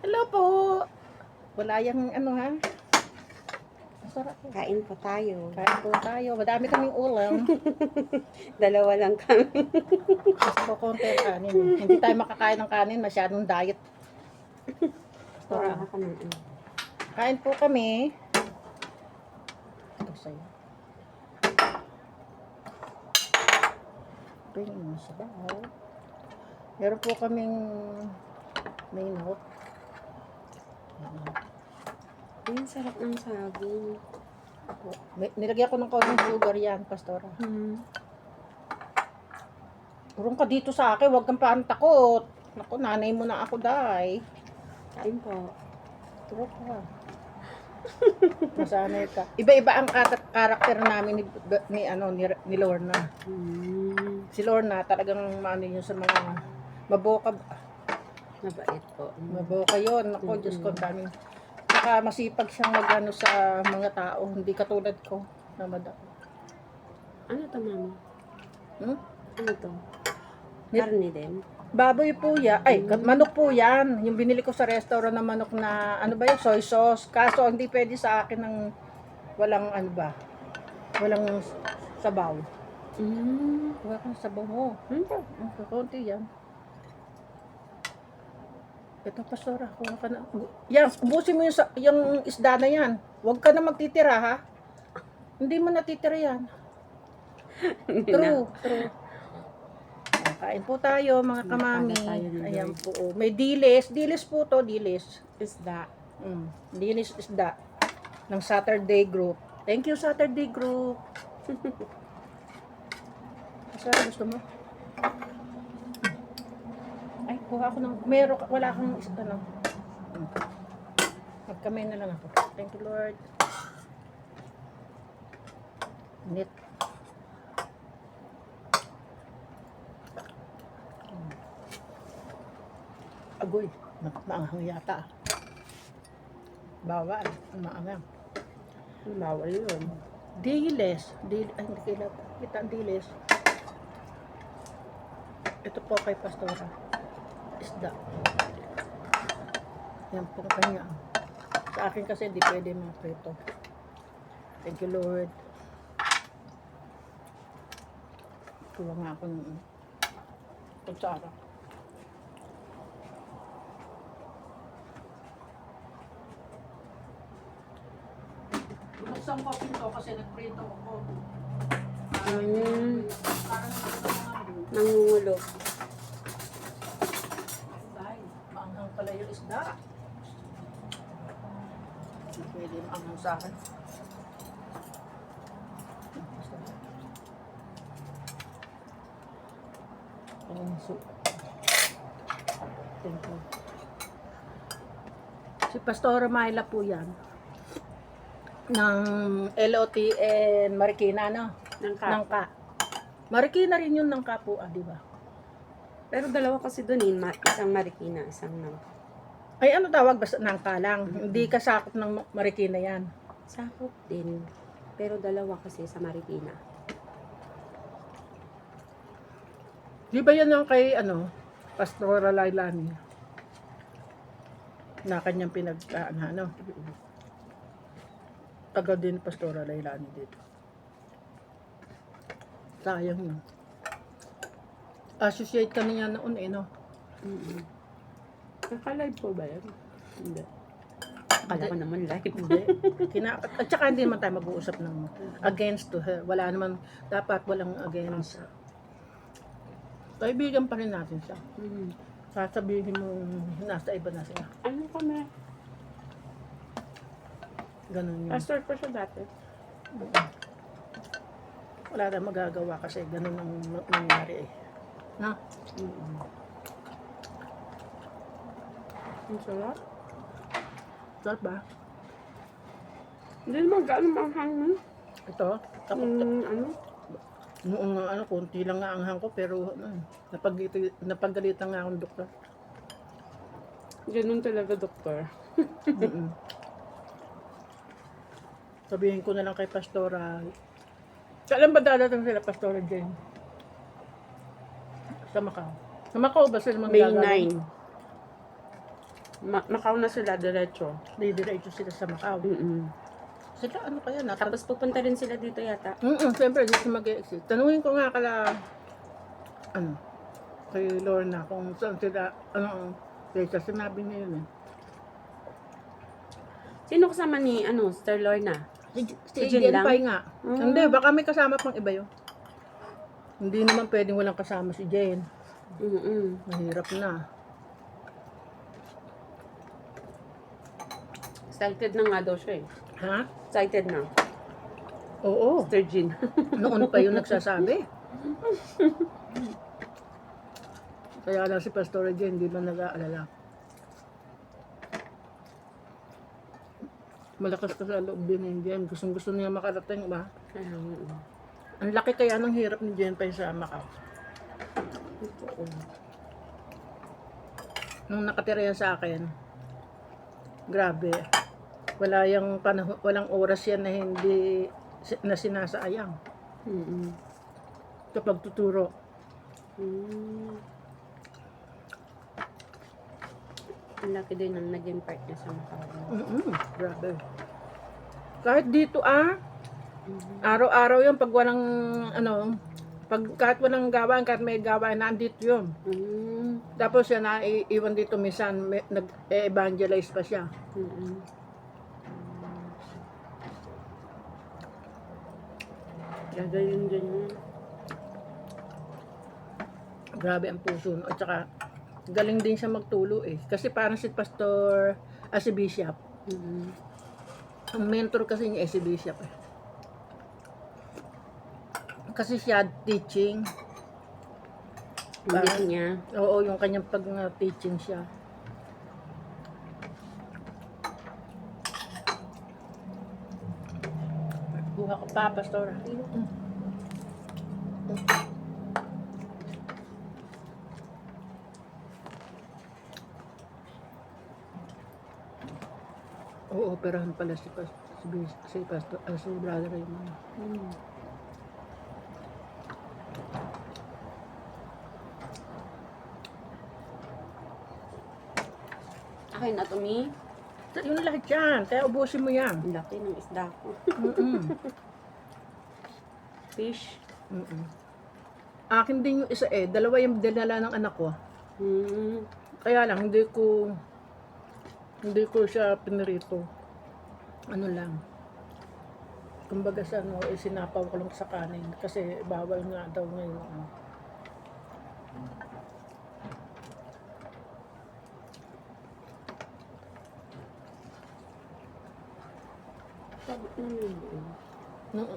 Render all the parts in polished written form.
Hello po. Wala yung ano ha. Masarap po. Kain po tayo. Kain po tayo. Madami kaming ulam. Dalawa lang kami. Gusto ko konti ang kanin. Hindi tayo makakain ng kanin. Masyadong diet. Wala Pastora. ka naman. Kain po kami. Ito sa'yo. Bring mo sa bahaw. Meron po kaming may note. Ay, ang sarap ng saging. Nilagyan ko ng konting sugar yan, Pastora. Turong ka dito sa akin, huwag kang parang takot. Naku, nanay mo na ako, day. Kain po. Turong ka. Masanay ka. Iba-iba ang karakter namin ni Lorna. Si Lorna talagang maano yun sa mga maboka. Mabait po. Maboka yun. Naku, Diyos ko, daming. Saka masipag siyang magano sa mga tao. Hindi katulad ko na madako. Ano to, mami? Hmm? Ano to? Karne din? Baboy po yan. Ay, manok po yan. Yung binili ko sa restaurant na manok na, ano ba yun, soy sauce. Kaso, hindi pwede sa akin ng walang, ano ba, walang sabaw. Wala kang sabaw mo. Kakunti yan. Ito, Pastora, kuha ka na. Yan, ubusin mo yung isda na yan. Huwag ka na magtitira, ha? Hindi mo natitira yan. True. Kain po tayo, mga kamami. Ayan po. Oh. May dilis. Dilis po to, dilis. Isda. Dilis isda. Ng Saturday group. Thank you, Saturday group. Masarap, gusto mo? Ay, kuha ako ng... Wala kang isda na. Magkamay na lang ako. Thank you, Lord. Init. Agoy, maanghang yata. Bawal, maanghang. Bawal yun. Diles. Ay, hindi kita ang diles. Ito po kay Pastora. Isda. Yan po kanya. Sa akin kasi hindi pwede mga prito. Thank you, Lord. Kuha nga ako ng kutsara. Buksan ko pinto kasi nagprito ako. Nangungulo. Ay, maanghang pala yung isda. Hindi pwede maanghang sa akin. Thank you. Si Pastora Myla po yan. Ng LOT and Marikina, no? Nangka. Marikina rin yun nangka po, di ba? Pero dalawa kasi doon isang Marikina, isang Nangka. Ay, ano tawag? Basta nangka lang. Hindi kasakop ng Marikina yan. Sakop din. Pero dalawa kasi sa Marikina. Di ba yan yung kay, Pastora Lailani? Na kanyang ano? Taga din Pastora Lailani dito. Sayang na. Associate kami niya noon no? Naka-live po ba yan? Hindi. Akala ko naman live. Hindi. At saka hindi naman tayo mag-uusap ng against to her. Wala naman, dapat walang against. Kaibigan pa rin natin siya. Sasabihin mo, nasa iba na siya. Ano kami? Ganun yun. Pastor ko siya dati. Wala na magagawa kasi ganun ang nangyari Na? Ang sarap. Sarap ba? Hindi naman gaano manghang mo. Ito? Ano? Konti lang nga anghang ko pero napagalitan nga akong doktor. Ganun talaga, doktor. Sabihin ko na lang kay Pastora. Kailan ba dadating sila, Pastora Jane? Sa Macau. Sa Macau ba sila May manggagaling? 9. Macau na sila diretso. Didiretso sila sa Macau. Sila ano kaya na? Tapos pupunta rin sila dito yata. Siyempre, dito mag-exit. Tanungin ko nga ano, kay Lorna kung saan sila, place. Sinabi niya yun eh. Sino kasama ni, Sir Lorna? Si Jen Jen lang? Pai nga. Mm. Hindi, baka may kasama pang iba yun. Hindi naman pwedeng walang kasama si Jen. Mahirap na. Excited na nga daw siya eh. Ha? Excited na. Oo. Sir Jean. Noon pa yung nagsasabi. Kaya lang si Pastor Jen, hindi man nag-aalala. Malakas ka sa loob din ni Jen. Gusto niya makarating ba? Ang laki kaya ng hirap ni Jen pa sa Macau. Nung nakatira yan sa akin, grabe. Walang oras yan na hindi na sinasayang. Kapag tuturo. Ang laki din ang naging part niya sa Macau. Grabe. Kahit dito araw-araw yun pag walang kahit walang gawain, kahit may gawain, nandito yun. Tapos yan iwan dito minsan, nag-evangelize pa siya. Gagayon din yun. Grabe ang puso. At saka, galing din siya magtulo eh. Kasi parang si Pastor, si Bishop. Ang mentor kasi niya si Bishop eh. Kasi siya teaching. Hindi niya. Oo, yung kanyang pag-teaching siya. Buha ko pa, Pastor. Oo, operahan pala si Pastor, si Brother Raymond. Akin na tumi. Yun lahat yan, kaya ubusin mo yan. Ang laki ng isda ko. Fish. Akin din yung isa eh, dalawa yung dinala ng anak ko. Kaya lang, hindi ko siya pinirito. Ano lang. Kumbaga sa sinapaw ko lang sa kanin. Kasi bawal nga daw ngayon.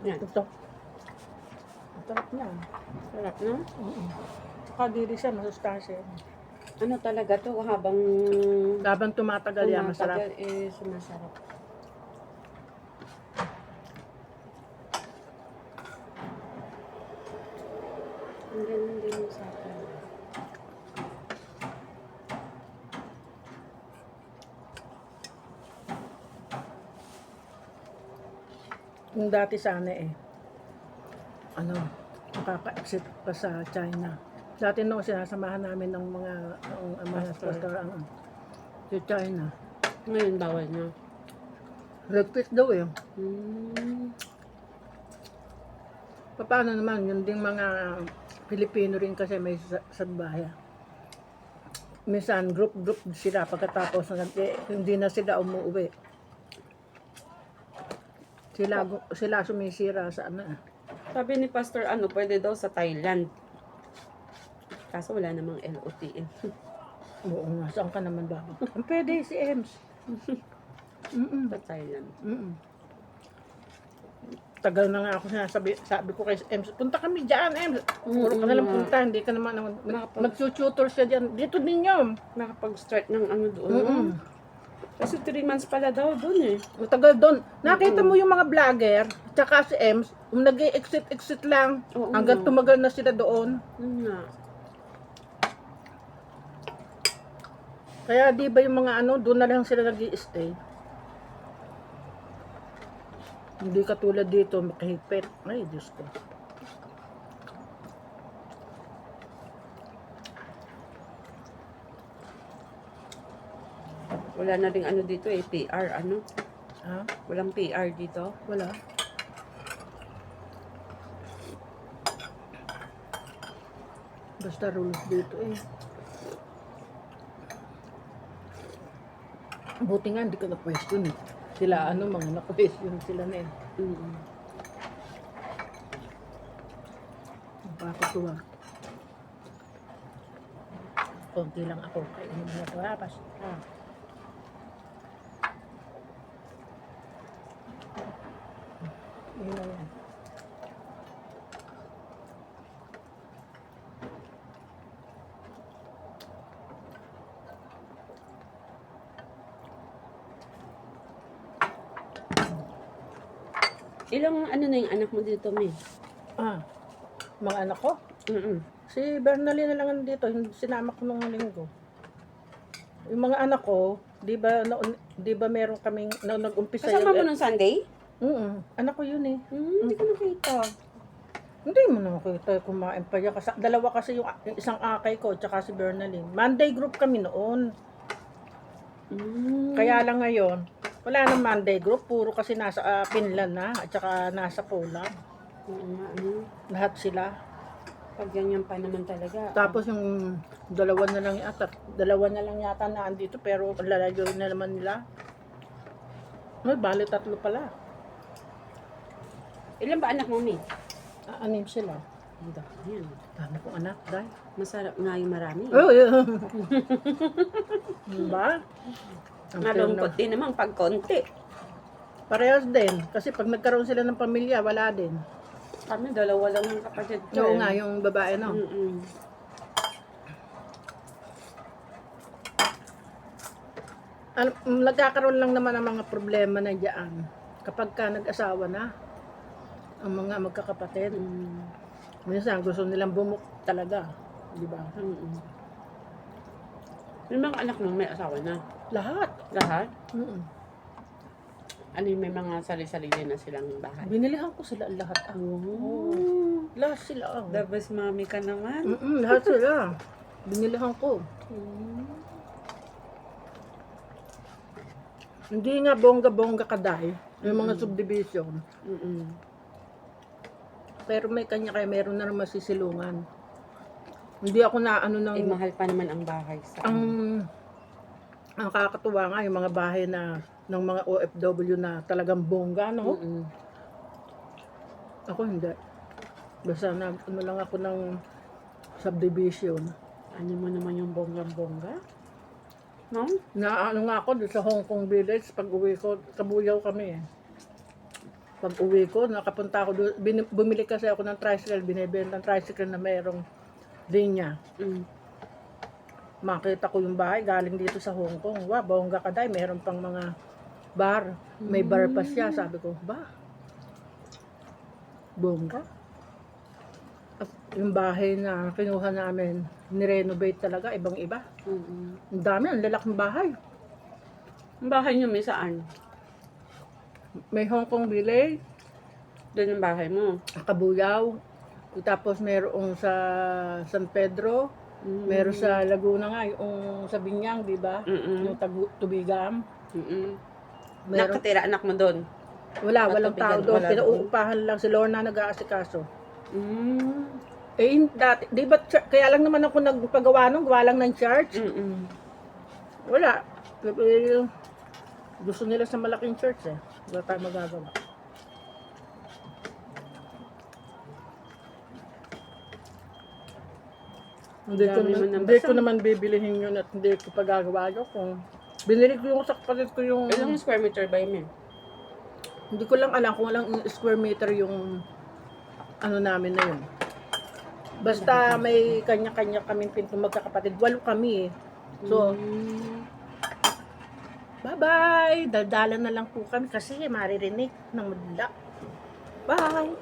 Yan. Ito. Sarap niya. Sarap na. Saka dili siya, masustansya. Ano talaga to habang Labang tumatagal yan, masarap. sumasarap. Ang ganun din yung sa akin. Yung dati sana makaka-exit pa sa China. Dati nung sinasamahan namin ng mga pastor sa China. Ngayon bawal na. Repeat daw eh. Paano naman, yun ding mga Pilipino rin kasi may sagbaya. Minsan group sila pagkatapos hindi na sila umuwi. Sila sumisira sa Sabi ni Pastor, pwede daw sa Thailand. Kaso wala namang LOTN. Oo nga, saan ka naman ba? Ang pwede si Ems. Sa Thailand. Tagal na nga ako sabi ko kay Ems, punta kami dyan, Ems. Puro ka nalang punta, hindi ka naman mag-tutor siya dyan. Dito ninyo. Makapag-start ng doon. Kasi 3 months pala daw doon eh. Matagal doon. Nakita mo yung mga vlogger, tsaka si Ems, nag-exit lang. Hanggang tumagal na sila doon. Kaya di ba yung mga doon na lang sila nag-i-stay. Hindi katulad dito, makahigpit. Ay, Diyos ko. Wala na rin ano dito eh, PR, ano? Ha? Walang PR dito. Wala. Basta rules dito eh. Buti nga, hindi ko na-question eh. Sila ano, mga na-question sila na eh. Mm. Nakakatuwa. Konti lang ako. Kainin mo na ito ha, pas. Yun na yan. Ilang ano na yung anak mo dito, May? Mga anak ko. Mm-mm. Si Bernalyn na lang nandito, sinama ko nung linggo. Yung mga anak ko, di ba meron kaming nag-umpisa Kasama mo nung Sunday? Anak ko yun eh. Hindi ko nakita. Hindi mo na makita kumain pa yan. Dalawa kasi yung isang akay ko, tsaka si Bernalyn. Monday group kami noon. Kaya lang ngayon, wala nang Monday group. Puro kasi nasa Finland na, at tsaka nasa Poland. Lahat sila. Pag ganyan pa naman talaga. Tapos yung dalawa na lang yata na andito, pero ang lalayo na naman nila. Ay, bali 3 pala. Ilan ba anak mo, May? 6 sila. Ang dami yan. Dami kong anak, dahil. Masarap nga yung marami. Oh, yeah. Diba? Ang Malungkot din naman pag konti. Parehas din. Kasi pag nagkaroon sila ng pamilya, wala din. Kami, 2 lang ng kapatid ko. Oo nga, yung babae, no? Nagkakaroon lang naman ng mga problema na diyan kapag ka nag-asawa na ang mga magkakapatid. Minsan gusto nilang bumuk talaga, di ba? Yung mga anak mo may asawa na? Lahat. Lahat? Ano yung may mga sali-sarili na silang bahay? Binilihan ko sila lahat. Lahat sila. The best mommy ka naman. Lahat sila. Binilihan ko. Hindi nga bongga-bongga kaday. Yung mga subdivision. Pero may kanya meron na naman sisilungan. Hindi ako na ano ng... mahal pa naman ang bahay sa Ang kakatuwa nga yung mga bahay na ng mga OFW na talagang bongga, no? Ako hindi. Basta ano lang ako ng subdivision. Ano mo naman yung bonggang-bongga? No? Na ano nga ako doon sa Hong Kong Village, pag uwi ko, kabuyaw kami eh. Pag uwi ko, nakapunta ako doon, bumili kasi ako ng tricycle, binibenta ng tricycle na mayroong linya. Makita ko yung bahay, galing dito sa Hong Kong. Wow, bongga ka dahil, mayroon pang mga bar. May bar pa siya, sabi ko, ba? Bongga? At yung bahay na kinuha namin, nirenovate talaga, ibang-iba. Ang dami, ang lalaking bahay. Ang bahay niyo may saan? May Hong Kong Village, Doon yung bahay mo? Kabuyaw, tapos mayroong sa San Pedro, meron sa Laguna nga, yung sa Binyang, di ba? Yung Tubigam. Meron, Nakatira anak mo doon? walang tao Tubigan, doon, wala pinauupahan lang, si Lorna nag-aasikaso. Eh, dati, di ba, kaya lang naman ako nagpagawa nung, gawa lang ng church. Wala. Gusto nila sa malaking church eh. Wala tayong magagawa. Hindi ko naman bibilihin yun at hindi ko pagagawa yun kung binili ko yung sa kapatid ko yung... Ilang square meter ba yun? Hindi ko lang alam kung walang square meter yung ano namin na yun. Basta may kanya-kanya kaming pinto magkakapatid. 8 kami eh. So, bye-bye! Daldalan na lang po kami kasi maririnig ng madla. Bye!